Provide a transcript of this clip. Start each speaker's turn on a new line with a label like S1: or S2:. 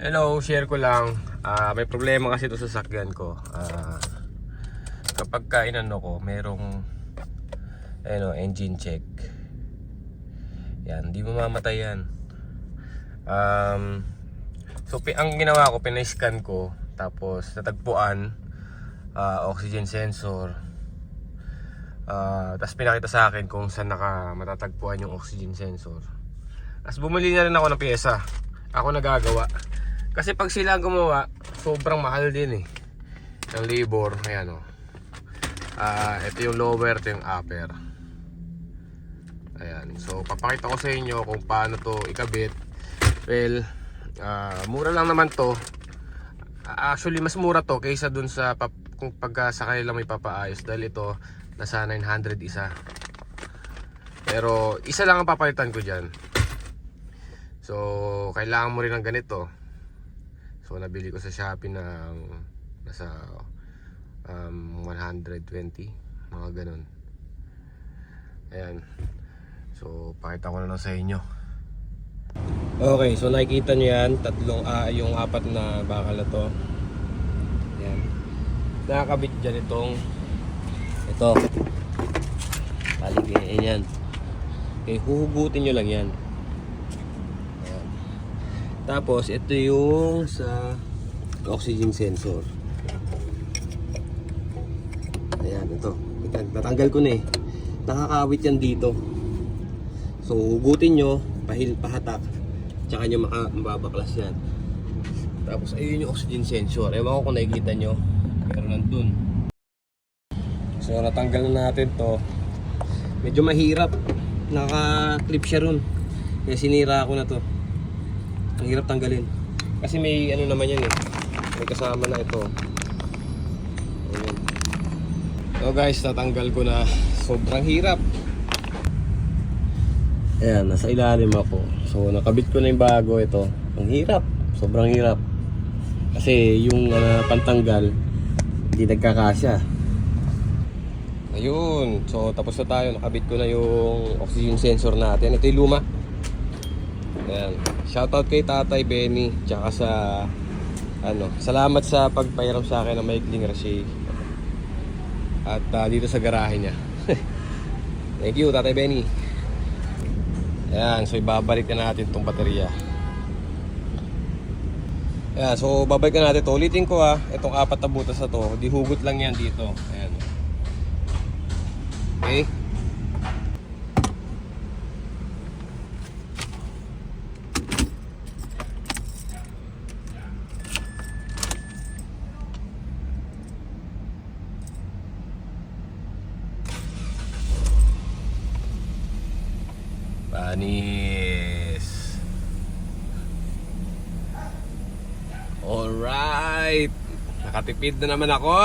S1: Hello, share ko lang. May problema kasi ito sa sasakyan ko. Kapag inano ko, merong engine check. Yan, hindi mamamatay yan. Ang ginawa ko, pinay-scan ko. Tapos natagpuan oxygen sensor. Tapos pinakita sa akin kung saan matatagpuan yung oxygen sensor. Tapos bumili na rin ako ng pyesa. Ako nagagawa. Kasi pag sila gumawa, sobrang mahal din eh. Ang labor, ayan o. Ito yung lower, ito yung upper. Ayan, so papakita ko sa inyo kung paano to ikabit. Well, mura lang naman to. Actually, mas mura to kaysa dun sa kung sa kanila may papaayos. Dahil ito, nasa 900 isa. Pero isa lang ang papalitan ko dyan. So, kailangan mo rin ng ganito. So, nabili ko sa Shopee ng nasa 120, mga ganun. Ayan. So, pakita ko na lang sa inyo. Okay, so nakikita nyo yan, yung apat na bakal na to. Ayan. Nakakabit dyan ito. Paligay, yan. Okay, huhugutin nyo lang yan. Tapos ito yung sa oxygen sensor. Ayan, ito. Natanggal ko na eh. Nakakawit yan dito. So hugutin nyo, pahatak, tsaka nyo mababaklas yan. Tapos ayun yung oxygen sensor. Ewan ko kung nakikita nyo, pero nandun. So natanggal na natin to. Medyo mahirap. Naka-clip siya ron. Kaya sinira ko na to. Ang hirap tanggalin. Kasi may ano naman yan eh. May kasama na ito. Ayan. So guys, natanggal ko na. Sobrang hirap. Ayan, nasa ilalim ako. So nakabit ko na yung bago ito. Ang hirap. Sobrang hirap. Kasi yung pantanggal, hindi nagkakasya. Ayun. So tapos na tayo. Nakabit ko na yung oxygen sensor natin. Ito yung luma. Ayan. Shoutout kay Tatay Benny, tsaka sa salamat sa pagpahiram sa akin ng maikling Rashi. At dito sa garahe niya. Thank you, Tatay Benny. Ayan, so ibabalik na natin itong baterya. Ayan, so babalik na natin ito. Ulitin ko itong apat na butas na to, di hugot lang yan dito. Ayan. Okay. Panis. Alright. Nakatipid na naman ako.